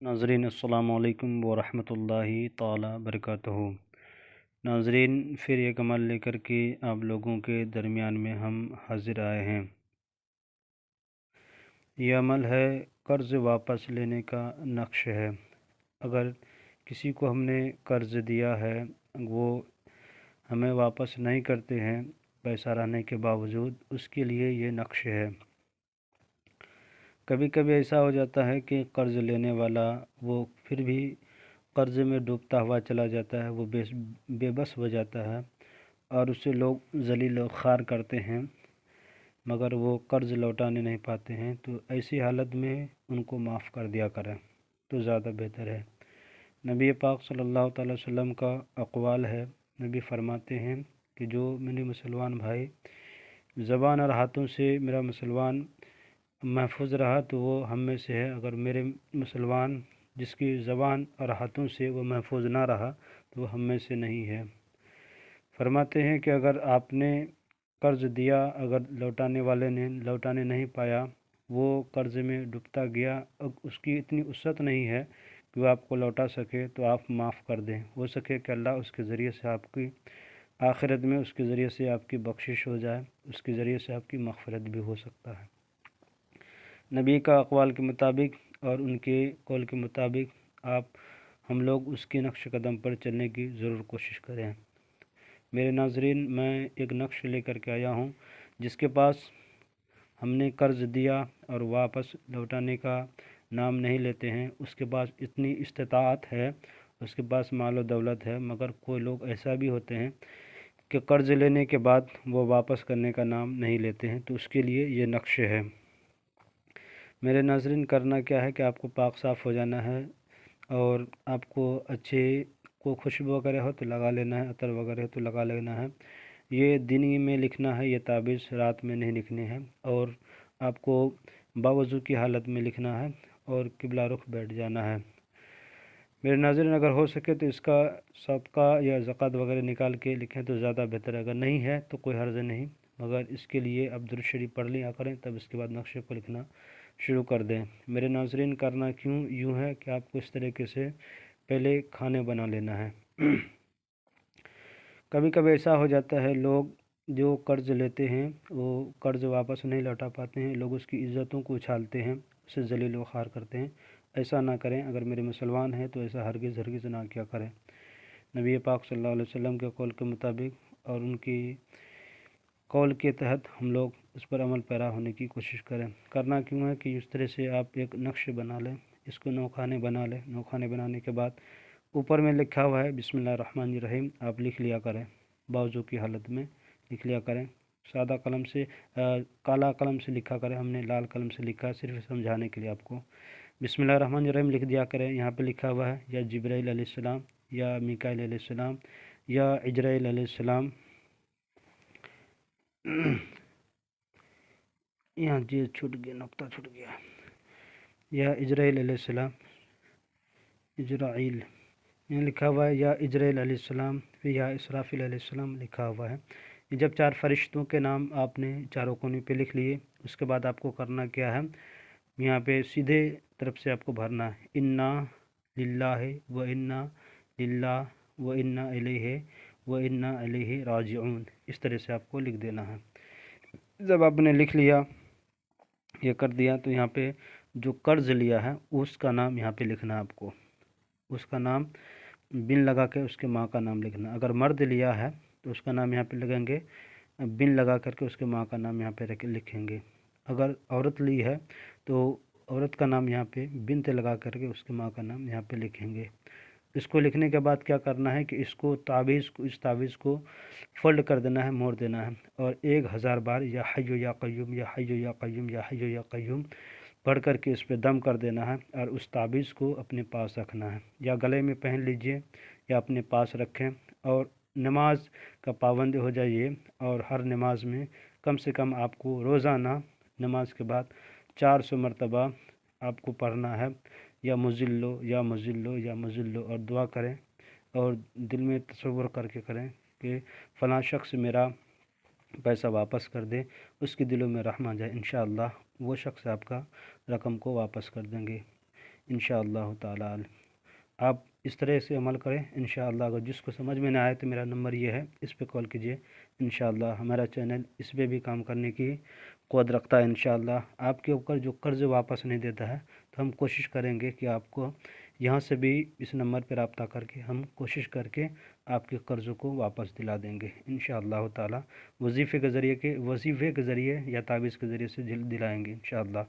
नाज़रीन अस्सलामु अलैकुम वरहमतुल्लाहि ताला बरकातहू। नाज़रीन, फिर एक अमल लेकर के आप लोगों के दरमियान में हम हाजिर आए हैं। यह अमल है कर्ज़ वापस लेने का नक्श है। अगर किसी को हमने कर्ज़ दिया है, वो हमें वापस नहीं करते हैं पैसा रहने के बावजूद, उसके लिए ये नक्श है। कभी कभी ऐसा हो जाता है कि कर्ज़ लेने वाला वो फिर भी कर्ज़ में डूबता हुआ चला जाता है, वो बेबस हो जाता है और उसे लोग ज़लील और ख़ार करते हैं, मगर वो कर्ज़ लौटाने नहीं पाते हैं। तो ऐसी हालत में उनको माफ़ कर दिया करें तो ज़्यादा बेहतर है। नबी पाक सल्लल्लाहु अलैहि वसल्लम का अक़वाल है। नबी फरमाते हैं कि जो मेरे मुसलमान भाई ज़बान और हाथों से मेरा मुसलमान महफूज रहा तो वो हम में से है। अगर मेरे मुसलमान जिसकी ज़बान और हाथों से वो महफूज ना रहा तो वो हम में से नहीं है। फरमाते हैं कि अगर आपने कर्ज़ दिया, अगर लौटाने वाले ने लौटाने नहीं पाया, वो कर्ज़ में डूबता गया, अब उसकी इतनी वुसअत नहीं है कि वो आपको लौटा सके, तो आप माफ़ कर दें। हो सके कि अल्लाह उसके ज़रिए से आपकी आखिरत में उसके ज़रिए से आपकी बख्शिश हो जाए, उसके ज़रिए से आपकी मग़फ़िरत भी हो सकता है। नबी का अक़वाल के मुताबिक और उनके कौल के मुताबिक हम लोग उसके नक्श कदम पर चलने की ज़रूर कोशिश करें। मेरे नाज़रीन, मैं एक नक्श लेकर के आया हूँ जिसके पास हमने कर्ज़ दिया और वापस लौटाने का नाम नहीं लेते हैं। उसके पास इतनी इस्तिताअत है, उसके पास माल और दौलत है, मगर कोई लोग ऐसा भी होते हैं कि कर्ज़ लेने के बाद वो वापस करने का नाम नहीं लेते हैं। तो उसके लिए ये नक्श है। मेरे नाज़रीन, करना क्या है कि आपको पाक साफ़ हो जाना है और आपको अच्छे को खुशबू वगैरह हो तो लगा लेना है, अतर वगैरह हो तो लगा लेना है। ये दिन में लिखना है, ये ताबीज़ रात में नहीं लिखने हैं और आपको बावज़ू की हालत में लिखना है और किबला रुख बैठ जाना है। मेरे नाज़रीन, अगर हो सके तो इसका सदका या ज़कात वगैरह निकाल के लिखें तो ज़्यादा बेहतर है। अगर नहीं है तो कोई हर्ज नहीं, मगर इसके लिए अब दुरूद शरीफ पढ़ लिया करें, तब इसके बाद नक्शे को लिखना शुरू कर दें। मेरे नाज़रीन, करना यूँ है कि आपको इस तरीके से पहले खाने बना लेना है। कभी कभी ऐसा हो जाता है, लोग जो कर्ज़ लेते हैं वो कर्ज़ वापस नहीं लौटा पाते हैं, लोग उसकी इज़्ज़तों को उछालते हैं, उसे ज़लील व ख़ार करते हैं। ऐसा ना करें। अगर मेरे मुसलमान हैं तो ऐसा हरगिज़ ना क्या करें। नबी पाक सल्लल्लाहु अलैहि वसल्लम के कौल के मुताबिक और उनकी कौल के तहत हम लोग उस पर अमल पैरा होने की कोशिश करें। करना है कि इस तरह से आप एक नक्श बना लें, इसको नौखाने बना लें। नौखाने बनाने के बाद ऊपर में लिखा हुआ है बिस्मिल्लाहिर्रहमानिर्रहीम, आप लिख लिया करें, बावज़ू की हालत में लिख लिया करें। सादा कलम से काला कलम से लिखा करें, हमने लाल कलम से लिखा सिर्फ समझाने के लिए आपको। बिस्मिल्लाहिर्रहमानिर्रहीम लिख दिया करें। यहाँ पे लिखा हुआ है या जिब्राइल अलैहिस्सलाम या मीकाईल अलैहिस्सलाम या इजराइल अलैहिस्सलाम। यहाँ जी छूट गया, नुक्ता छूट गया। या इजराइल अलैहिस्सलाम, इजराइल यहाँ लिखा हुआ है, या इजराइल अलैहिस्सलाम, फिर या इसराफिल अलैहिस्सलाम लिखा हुआ है। ये जब 4 फरिश्तों के नाम आपने चारों कोने पे लिख लिए, उसके बाद आपको करना क्या है, यहाँ पे सीधे तरफ से आपको भरना है, इन्ना लिल्लाहि व इन्ना लिल्लाह व इन्ना इलैहि व इन्ना इलैहि राजिऊन। इस तरह से आपको लिख देना है। जब आपने लिख लिया, ये कर दिया, तो यहाँ पे जो कर्ज़ लिया है उसका नाम यहाँ पे लिखना है आपको। उसका नाम बिन लगा के उसके माँ का नाम लिखना। अगर मर्द लिया है तो उसका नाम यहाँ पे लगेंगे, बिन लगा करके उसके माँ का नाम यहाँ पे लिखेंगे। अगर औरत ली है तो औरत का नाम यहाँ पे बिनते लगा करके उसके माँ का नाम यहाँ पे लिखेंगे। इसको लिखने के बाद क्या करना है कि इस तावीज़ को फोल्ड कर देना है, मोड़ देना है और 1000 बार या हय्यु या क़य्यूम या हय्यु या क़य्यूम या हय्यु या क़य्यूम पढ़ कर के इस पर दम कर देना है और उस तावीज़ को अपने पास रखना है, या गले में पहन लीजिए या अपने पास रखें और नमाज का पाबंद हो जाइए। और हर नमाज में कम से कम आपको रोज़ाना नमाज के बाद 400 मरतबा आपको पढ़ना है, या मुज़िल्लो या मुज़िल्लो या मुज़िल्लो, और दुआ करें और दिल में तसव्वुर करके करें कि फ़लाँ शख्स मेरा पैसा वापस कर दे, उसके दिलों में रहम आ जाए, इंशाअल्लाह वो शख्स आपका रकम को वापस कर देंगे। انشاءاللہ تعالی۔ آپ اس طرح سے عمل کریں انشاءاللہ۔ اگر جس کو سمجھ میں نہ آئے تو میرا نمبر یہ ہے، اس پہ کال کیجئے انشاءاللہ۔ ہمارا چینل اس پہ بھی کام کرنے کی قوت رکھتا ہے انشاءاللہ۔ آپ کے اوپر جو قرض واپس نہیں دیتا ہے تو ہم کوشش کریں گے کہ آپ کو یہاں سے بھی اس نمبر پہ رابطہ کر کے ہم کوشش کر کے آپ کے قرضوں کو واپس دلا دیں گے انشاءاللہ تعالی۔ وظیفے کے ذریعے یا تعویذ کے ذریعے سے دلائیں گے انشاءاللہ۔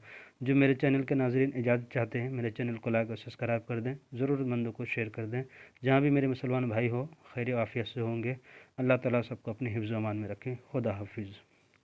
جو میرے چینل کے ناظرین اجازت چاہتے ہیں میرے چینل کو لائک اور سبسکرائب کر دیں، ضرورت مندوں کو شیئر کر دیں۔ جہاں بھی میرے مسلمان بھائی ہو خیر و عافیت سے ہوں گے۔ اللہ تعالیٰ سب کو اپنے حفظ و امان میں رکھیں۔ خدا حافظ۔